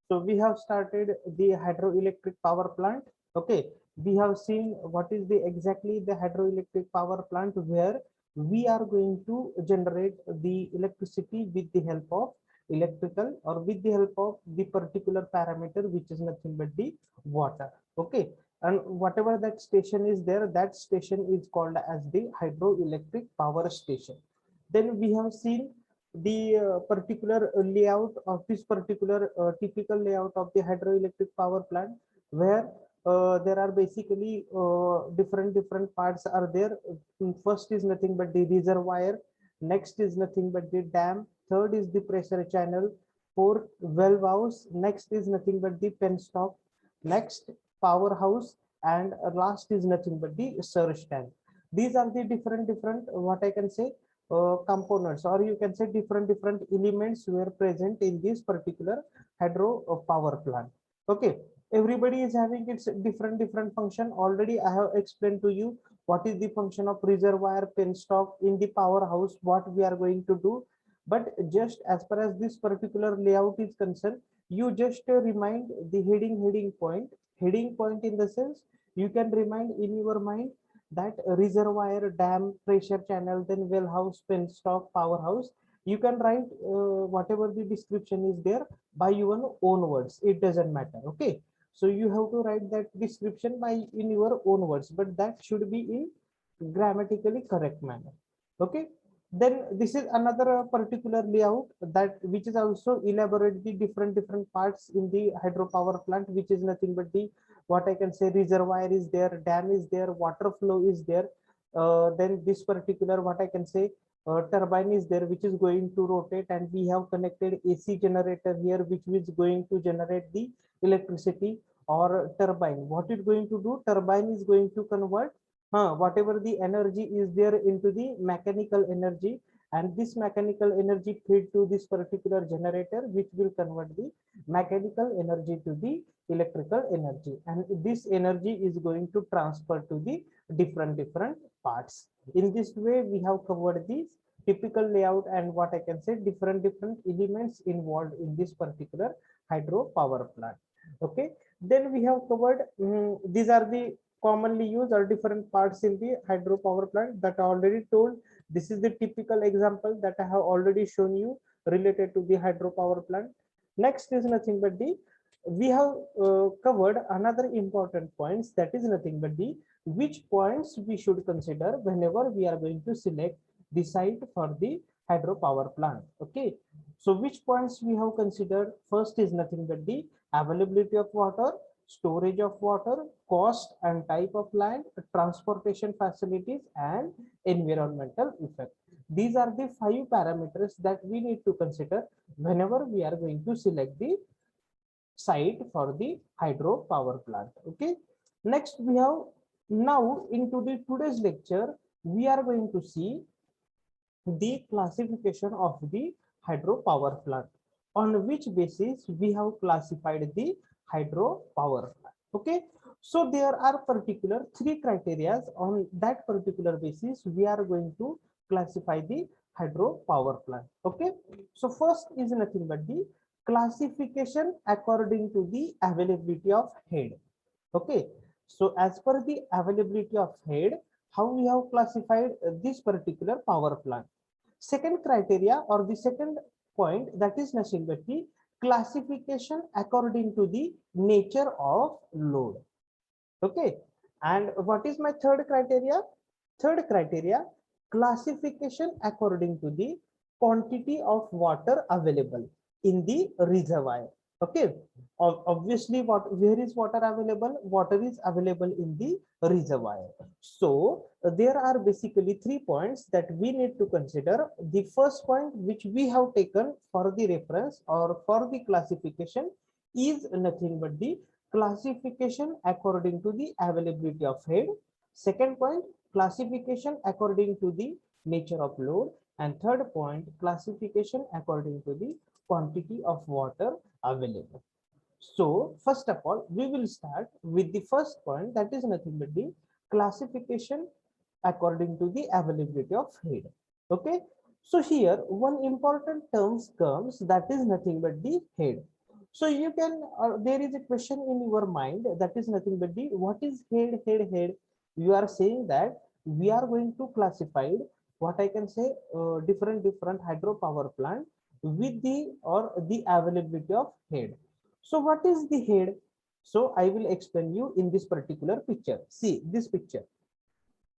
So we have started the hydroelectric power plant. Okay, we have seen what is the exactly the hydroelectric power plant, where we are going to generate the electricity with the help of electrical, or with the help of the particular parameter, which is nothing but the water. Okay, and whatever that station is there, that station is called as the hydroelectric power station. Then we have seen the particular layout of this particular typical layout of the hydroelectric power plant, where there are basically different parts are there. First is nothing but the reservoir, next is nothing but the dam, third is the pressure channel, fourth valve house, next is nothing but the penstock, next powerhouse, and last is nothing but the surge tank. These are the different what I can say components, or you can say different elements were present in this particular hydro power plant. Okay, everybody is having its different function. Already I have explained to you what is the function of reservoir, penstock. In the powerhouse, what we are going to do. But just as far as this particular layout is concerned, you just remind the heading point in the sense, you can remind in your mind that reservoir, dam, pressure channel, then well house, penstock, powerhouse. You can write whatever the description is there by your own words. It doesn't matter. Okay, so you have to write that description by in your own words, but that should be in grammatically correct manner. Okay, then this is another particular layout that which is also elaborate the different parts in the hydropower plant, which is nothing but the what I can say reservoir is there, dam is there, water flow is there. Then this particular what I can say turbine is there, which is going to rotate, and we have connected AC generator here, which is going to generate the electricity. Or turbine, what it's going to do, turbine is going to convert whatever the energy is there into the mechanical energy, and this mechanical energy feed to this particular generator, which will convert the mechanical energy to the electrical energy, and this energy is going to transfer to the different parts. In this way we have covered the typical layout, and what I can say different elements involved in this particular hydro power plant. Okay, then we have covered these are the commonly used or different parts in the hydropower plant that I already told. This is the typical example that I have already shown you related to the hydropower plant. Next is nothing but the we have covered another important points, that is nothing but the which points we should consider whenever we are going to select the site for the hydropower plant. Okay, so which points we have considered? First is nothing but the availability of water, storage of water, cost and type of land, transportation facilities, and environmental effect. These are the 5 parameters that we need to consider whenever we are going to select the site for the hydro power plant. Okay, next we have now into the today's lecture, we are going to see the classification of the hydropower plant, on which basis we have classified the hydropower plant. Okay, so there are particular 3 criteria. On that particular basis we are going to classify the hydropower plant. Okay, so first is nothing but the classification according to the availability of head. Okay, so as per the availability of head, how we have classified this particular power plant. Second criteria or the second point, that is nothing but the classification according to the nature of load. Okay, and what is my third criteria? Third criteria, classification according to the quantity of water available in the reservoir. Okay, obviously what where is water available? Water is available in the reservoir. So there are basically 3 points that we need to consider. The first point which we have taken for the reference or for the classification is nothing but the classification according to the availability of head. Second point, classification according to the nature of load. And third point, classification according to the quantity of water available. So first of all, we will start with the first point, that is nothing but the classification according to the availability of head. Okay, so here one important terms comes, that is nothing but the head. So you can there is a question in your mind, that is nothing but the what is head. You are saying that we are going to classify what I can say different hydropower plant with the or the availability of head. So what is the head? So I will explain you in this particular picture. See this picture.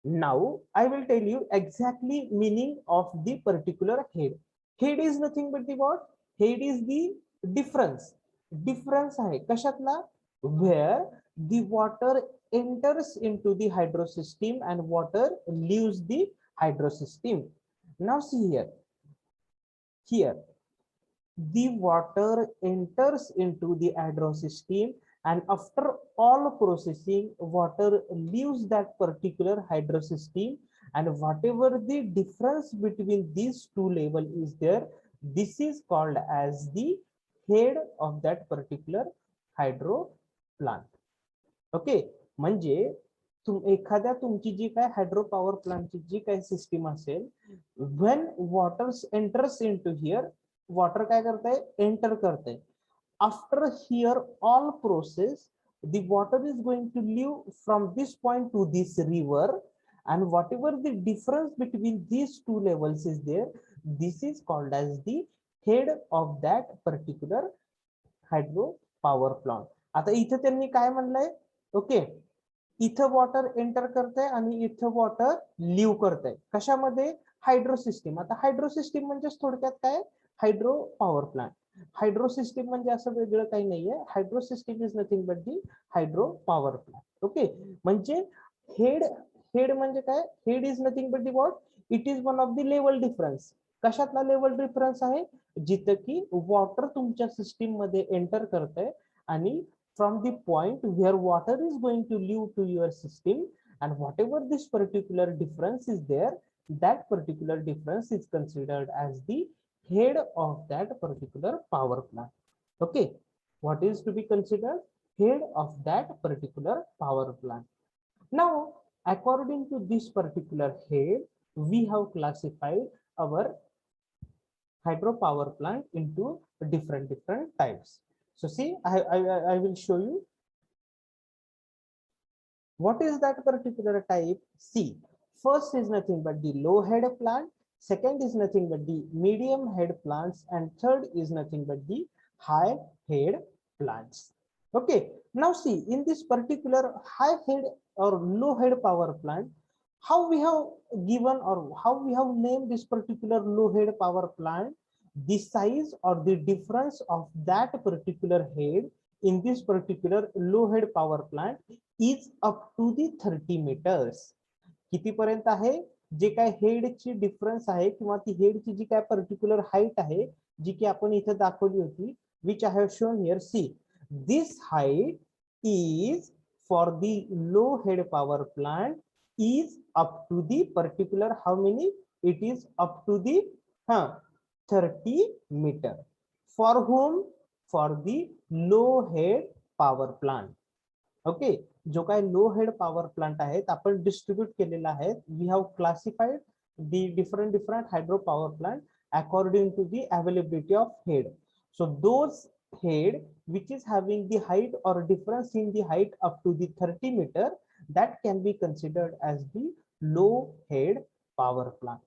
Now I will tell you exactly meaning of the particular head. Head is nothing but the what? Head is the difference. Difference आहे कशातला? Where the water enters into the hydrosystem and water leaves the hydrosystem. Now see here. Here the water enters into the hydrosystem, and after all processing water leaves that particular hydrosystem, and whatever the difference between these two level is there, this is called as the head of that particular hydro plant. Okay, म्हणजे एखाद्या तुमची जी काय hydro power प्लांटची जी काय system असेल, when water enters into here, water काय करताय? Enter करताय. After here all process the water is going to leave from this point to this river, and whatever the difference between these two levels is there, this is called as the head of that particular hydro power plant. आता इथे त्यांनी काय म्हणलंय? Okay, इथं water enter करतंय आणि इथं water leave करतंय. कशामध्ये? Hydro system. आता हायड्रो सिस्टीम म्हणजे थोडक्यात काय? Hydro power plant. Hydro system म्हणजे असं वेगळं काही नाहीये. Hydro system is nothing but the hydro power plant. Okay, म्हणजे हेड हेड म्हणजे काय? Head is nothing but the what? It is one of the level difference. कशातला लेवल डिफरन्स आहे? जिथं की वॉटर तुमच्या सिस्टीम मध्ये एंटर करतंय आणि from the point where water is going to leave to your system, and whatever this particular difference is there, that particular difference is considered as the head of that particular power plant. Okay, what is to be considered? Head of that particular power plant. Now according to this particular head, we have classified our hydropower plant into different types. So see, I will show you what is that particular type. See, first is nothing but the low head plant, second is nothing but the medium head plants, and third is nothing but the high head plants. Okay, now see, in this particular high head or low head power plant, how we have given or how we have named this particular low head power plant? The size or the difference of that particular head in this particular low head power plant is up to the 30 meters. किती पर्यंत आहे? जे काय हेडची difference आहे किंवा ती हेडची जी काय particular height आहे, जी की आपण इथे दाखवली होती, which I have shown here. See, this height is for the low head power plant is up to the particular how many? It is up to the 30 meter. For whom? For the low head power plant. Okay, जो काय लो head power plant आहेत आपण distribute केलेला आहे. We have classified the different hydro power plant according to the availability of head. So those head which is having the height or difference in the height up to the 30 meter, that can be considered as the low head power plant.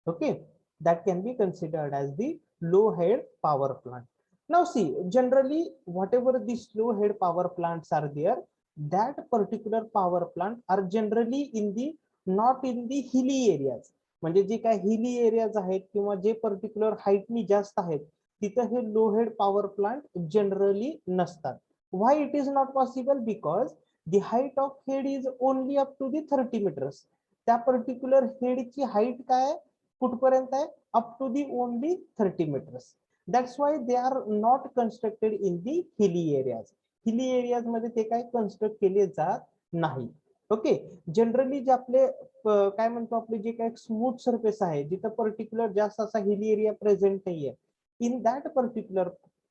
Okay, that can be considered as the low head power plant. Now see, generally whatever these low head power plants are there, that particular power plant are generally in the not in the hilly areas. म्हणजे जे काय hilly areas आहेत किंवा जे particular हाईटनी जास्त आहेत तिथे हे low head power plant generally नसतात. Why it is not possible? Because the height of head is only up to the 30 meters. त्या पर्टिक्युलर हेडची हाईट काय कुठपर्यंत आहे? Up to the only 30 meters. That's why they are not constructed in the hilly areas. Hilly areas मध्ये ते काय construct केले जात नाही. ओके, जनरली जे आपले काय म्हणतो आपले जे काय स्मूथ सरफेस आहे जिथं पर्टिक्युलर जास्त असा हिली एरिया प्रेझेंट नाहीये, in that particular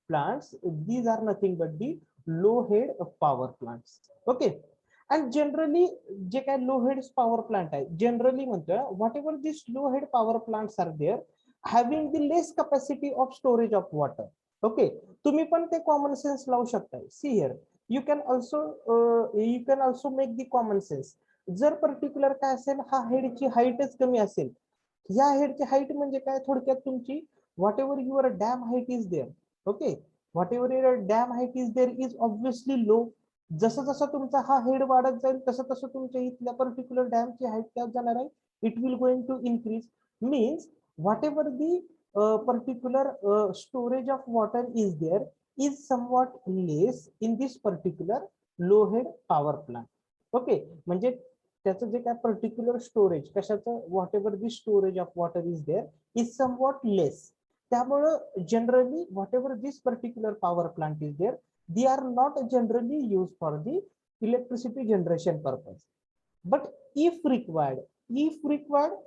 plants these are nothing but the low head power plants. Okay, and generally जे काय low head power plant आहे generally म्हणतोय whatever these low head power plants are there having the less capacity of storage of water. Okay, तुम्ही पण ते common sense लावू शकता. See here, you can also make the common sense. जर particular काय असेल, हा हेडची हाईटच कमी असेल, या हेडची हाईट म्हणजे काय, थोडक्यात तुमची whatever your dam height is there, okay, whatever your dam height is there is obviously low. जसं जसं तुमचा हा हेड वाढत जाईल, तसं तसं तुमच्या इथल्या पर्टिक्युलर डॅमची हाईट काय जाणार आहे, it will going to increase. Means whatever the particular storage of water is there is somewhat less in this particular low head power plant. Okay, म्हणजे त्याचं जे काय पर्टिक्युलर स्टोरेज कशाचं, whatever the storage of water is there is somewhat less. त्यामुळं generally whatever this particular power plant is there, they are not generally use for the electricity generation purpose. But if required,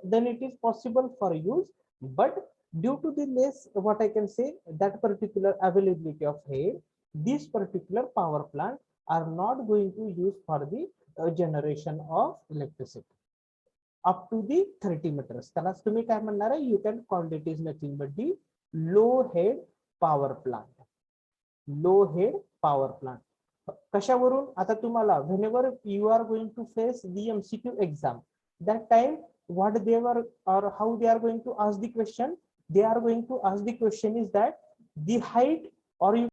then it is possible for use. But due to the less, what I can say, that particular availability of head, this particular power plant are not going to use for the generation of electricity up to the 30 meters. त्यालाच तुम्ही काय म्हणणार आहे, you can call it is nothing but the low head power plant. Low head power plant. कशावरून, आता तुम्हाला whenever you are going to face the MCQ exam, that time what they were or how they are going to ask the question, they are going to ask the question is that the height, or you